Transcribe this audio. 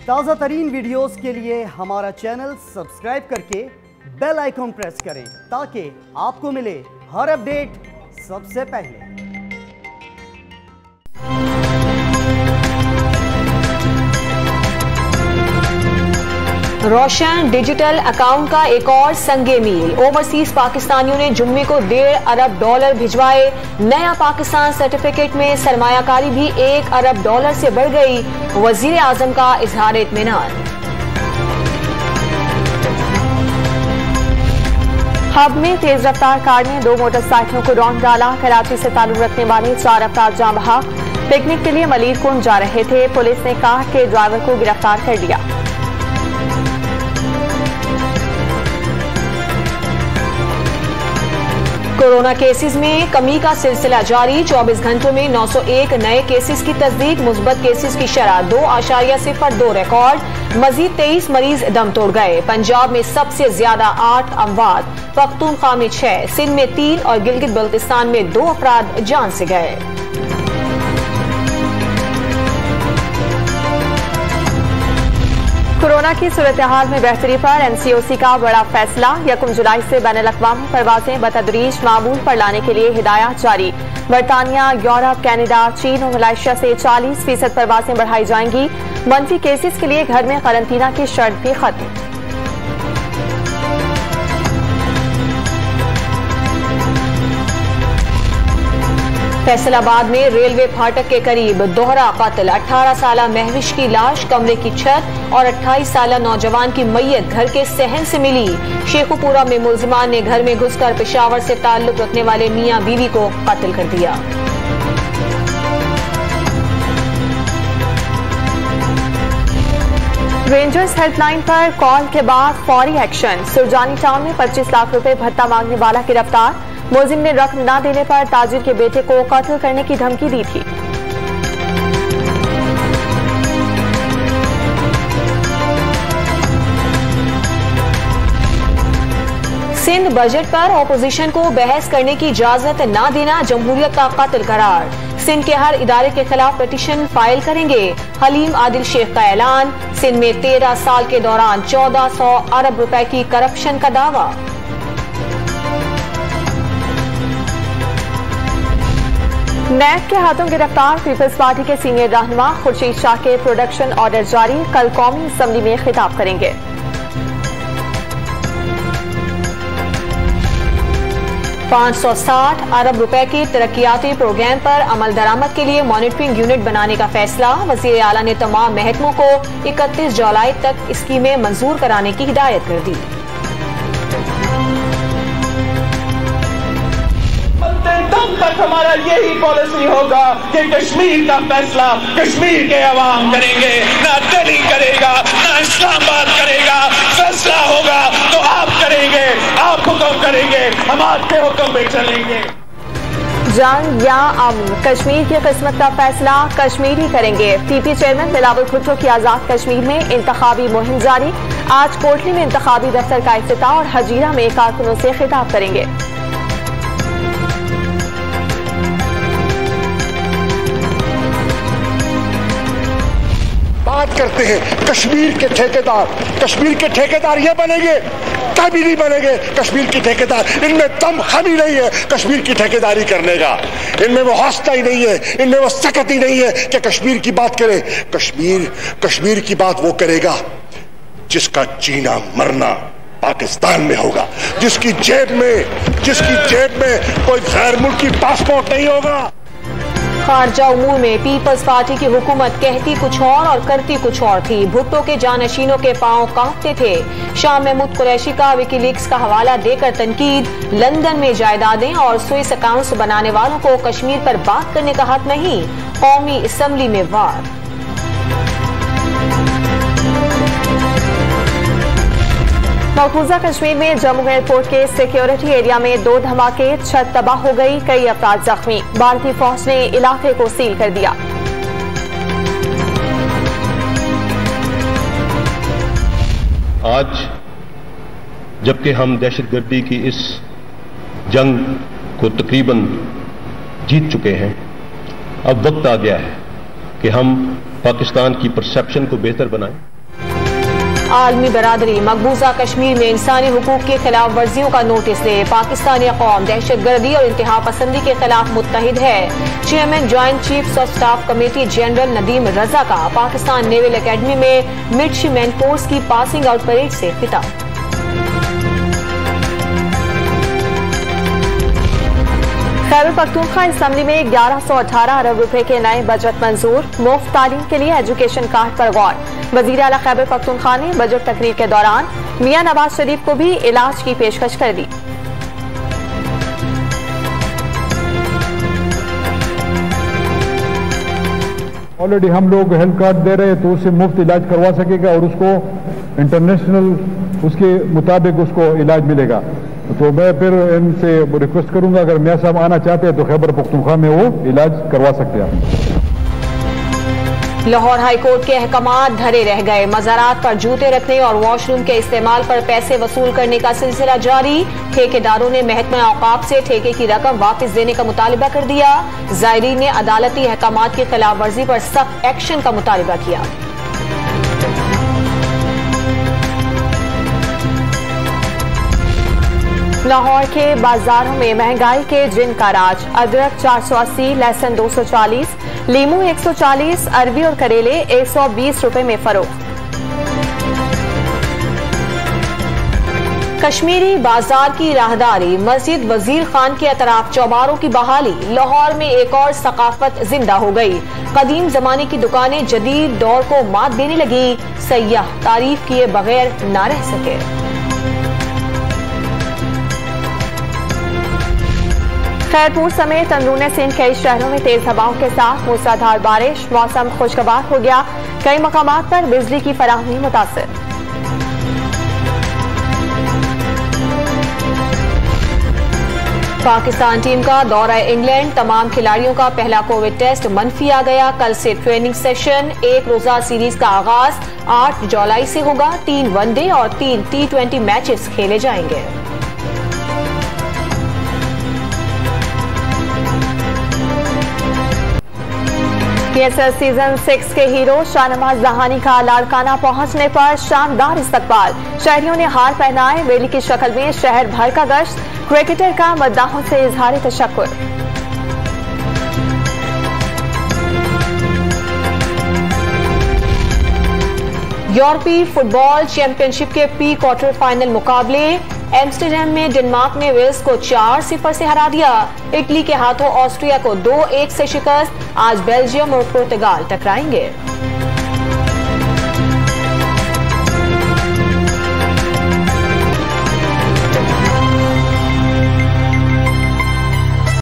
ताज़ा तरीन वीडियोस के लिए हमारा चैनल सब्सक्राइब करके बेल आइकॉन प्रेस करें ताकि आपको मिले हर अपडेट सबसे पहले। रोशन डिजिटल अकाउंट का एक और संगे मील। ओवरसीज पाकिस्तानियों ने जुम्मे को $1.5 अरब भिजवाए। नया पाकिस्तान सर्टिफिकेट में सरमायाकारी भी $1 अरब से बढ़ गई। वजीर आजम का इजहार इत्मीनान। हब में तेज रफ्तार कार ने 2 मोटरसाइकिलों को रौंद डाला। कराची से ताल्लुक रखने वाले 4 अफराद जाम बहक पिकनिक के लिए मलीर कुंड जा रहे थे। पुलिस ने कहा कि ड्राइवर को गिरफ्तार कर लिया। कोरोना केसेस में कमी का सिलसिला जारी। 24 घंटों में 901 नए केसेस की तस्दीक। मुस्बत केसेस की शरह 2.02 रिकॉर्ड। मजीद 23 मरीज दम तोड़ गए। पंजाब में सबसे ज्यादा 8 अमवात, पख्तूनख्वा में 6, सिंध में 3 और गिलगित बल्तिस्तान में 2 अफराद जान से गए। कोरोना की सूरत हाल में बेहतरी पर NCOC का बड़ा फैसला। 1 जुलाई से बैनुल-अक़वामी परवाजें बतदरीज मामूल पर लाने के लिए हिदायत जारी। बरतानिया, यूरोप, कनाडा, चीन और मलेशिया से 40% परवाजें बढ़ाई जाएंगी। मनफी केसेस के लिए घर में कारंटीना की शर्त भी खत्म। फैसलाबाद में रेलवे फाटक के करीब दोहरा कत्ल। 18 साला महविश की लाश कमरे की छत और 28 साला नौजवान की मैयत घर के सहन से मिली। शेखुपुरा में मुलजिमान ने घर में घुसकर पेशावर से ताल्लुक रखने वाले मियां बीवी को कत्ल कर दिया। रेंजर्स हेल्पलाइन पर कॉल के बाद फौरी एक्शन। सुरजानी टाउन में 25 लाख रुपए भत्ता मांगने वाला गिरफ्तार। मुलजिम ने रकम न देने पर ताजिर के बेटे को कत्ल करने की धमकी दी थी। सिंध बजट पर ऑपोजिशन को बहस करने की इजाजत न देना जमहूरियत का कत्ल करार। सिंध के हर इदारे के खिलाफ पिटीशन फाइल करेंगे। हलीम आदिल शेख का ऐलान। सिंध में 13 साल के दौरान 1400 अरब रुपए की करप्शन का दावा। नैब के हाथों गिरफ्तार पीपल्स पार्टी के सीनियर रहनुमा खुर्शीद शाह के प्रोडक्शन ऑर्डर जारी। कल कौमी असेंबली में खिताब करेंगे। $560 अरब के तरक्याती प्रोग्राम पर अमल दरामद के लिए मॉनिटरिंग यूनिट बनाने का फैसला। वजीर आला ने तमाम महकमों को 31 जुलाई तक स्कीमें मंजूर कराने की हिदायत कर दी। तक हमारा यही पॉलिसी होगा कि कश्मीर का फैसला कश्मीर के अवाम करेंगे, ना दिल्ली करेगा, ना इस्लामाबाद करेगा। फैसला होगा तो आप करेंगे, आप हुक्म करेंगे, हम आपके हुक्म पे चलेंगे। जंग या अमन, कश्मीर की किस्मत का फैसला कश्मीर ही करेंगे। PP चेयरमैन बिलावल भुट्टो की आजाद कश्मीर में इंतखाबी मुहिम जारी। आज कोटली में इंतखाबी दफ्तर का इफ्तिताह और हजीरा में कारकुनों से खिताब करेंगे। बात करते हैं कश्मीर के ठेकेदार ये बनेंगे, कभी नहीं बनेंगे कश्मीर के ठेकेदार। इनमें दम हमी नहीं है कश्मीर की ठेकेदारी करने का। इनमें वो हौसला ही नहीं है, इनमें वो सकत ही नहीं है कि कश्मीर की बात करे। कश्मीर की बात वो करेगा जिसका जीना मरना पाकिस्तान में होगा, जिसकी जेब में कोई गैर मुल्की पासपोर्ट नहीं होगा। खारजा उमूर में पीपल्स पार्टी की हुकूमत कहती कुछ और करती कुछ और थी। भुट्टो के जानशीनों के पांव कांपते थे। शाह महमूद कुरैशी का विकीलीक्स का हवाला देकर तनकीद। लंदन में जायदादें और स्विस अकाउंट्स बनाने वालों को कश्मीर पर बात करने का हक नहीं। कौमी असेंबली में वार। मकबूजा कश्मीर में जम्मू एयरपोर्ट के सिक्योरिटी एरिया में 2 धमाके, छत तबाह हो गई, कई अफराद जख्मी। भारतीय फौज ने इलाके को सील कर दिया। आज जबकि हम दहशतगर्दी की इस जंग को तकरीबन जीत चुके हैं, अब वक्त आ गया है कि हम पाकिस्तान की परसेप्शन को बेहतर बनाएं। आलमी बरादरी मकबूजा कश्मीर में इंसानी हुकूक की खिलाफ वर्जियों का नोटिस दे। पाकिस्तानी कौम दहशतगर्दी और इंतहा पसंदी के खिलाफ मुत्तहिद है। Chairman joint chiefs of staff committee general Nadeem Raza का पाकिस्तान नेवल एकेडमी में मिडशिपमैन कोर्स की पासिंग आउट परेड से खिताब। खैबर पख्तूनख्वा असेंबली में 1118 अरब रुपए के नए बजट मंजूर। मुफ्त तालीम के लिए एजुकेशन कार्ड पर गौर। वजीर आला खैबर पख्तूनख्वा ने बजट तकरीर के दौरान मियां नवाज शरीफ को भी इलाज की पेशकश कर दी। ऑलरेडी हम लोग हेल्थ कार्ड दे रहे हैं तो उससे मुफ्त इलाज करवा सकेगा और उसको इंटरनेशनल उसके मुताबिक उसको इलाज मिलेगा। तो मैं फिर इनसे रिक्वेस्ट करूंगा अगर मियां साहब आना चाहते हैं तो खैबर पख्तूनख्वा में वो इलाज करवा सकते हैं। लाहौर हाईकोर्ट के अहकामात धरे रह गए। मज़ारात पर जूते रखने और वॉशरूम के इस्तेमाल पर पैसे वसूल करने का सिलसिला जारी। ठेकेदारों ने महकमा औकाफ से ठेके की रकम वापस देने का मुतालिबा कर दिया। ज़ायरीन ने अदालती अहकामात की खिलाफ वर्जी पर सख्त एक्शन का मुतालिबा किया। लाहौर के बाजारों में महंगाई के जिन का राज। अदरक 480, लहसुन 240, लीमू 140, अरबी और करेले 120 रुपए में फरोख्त। कश्मीरी बाजार की राहदारी। मस्जिद वजीर खान के अतराफ चौबारों की बहाली। लाहौर में एक और सकाफत जिंदा हो गई। कदीम जमाने की दुकानें जदीद दौर को मात देने लगी। सयाह तारीफ किए बगैर न रह सके। खैरपुर समेत अंदरूनी सिंध कई शहरों में तेज हवाओं के साथ मूसलाधार बारिश। मौसम खुशगवार हो गया। कई मकामात पर बिजली की फराहमी मुतासिर। पाकिस्तान टीम का दौरा इंग्लैंड। तमाम खिलाड़ियों का पहला कोविड टेस्ट मनफी आ गया। कल से ट्रेनिंग सेशन। एक रोजा सीरीज का आगाज 8 जुलाई से होगा। 3 वनडे और 3 T20 मैचेस खेले जाएंगे। PSL सीजन 6 के हीरो शाहनवाज जहानी का लाड़काना पहुंचने पर शानदार इस्तकबाल। शहरियों ने हार पहनाए। रैली की शक्ल में शहर भर का गश्त। क्रिकेटर का मद्दाहों से इजहार तशक्कुर। यूरोपीय फुटबॉल चैंपियनशिप के प्री क्वार्टर फाइनल मुकाबले। एम्स्टरडैम में डेनमार्क ने वेल्स को 4-0 से हरा दिया। इटली के हाथों ऑस्ट्रिया को 2-1 से शिकस्त। आज बेल्जियम और पुर्तगाल टकराएंगे।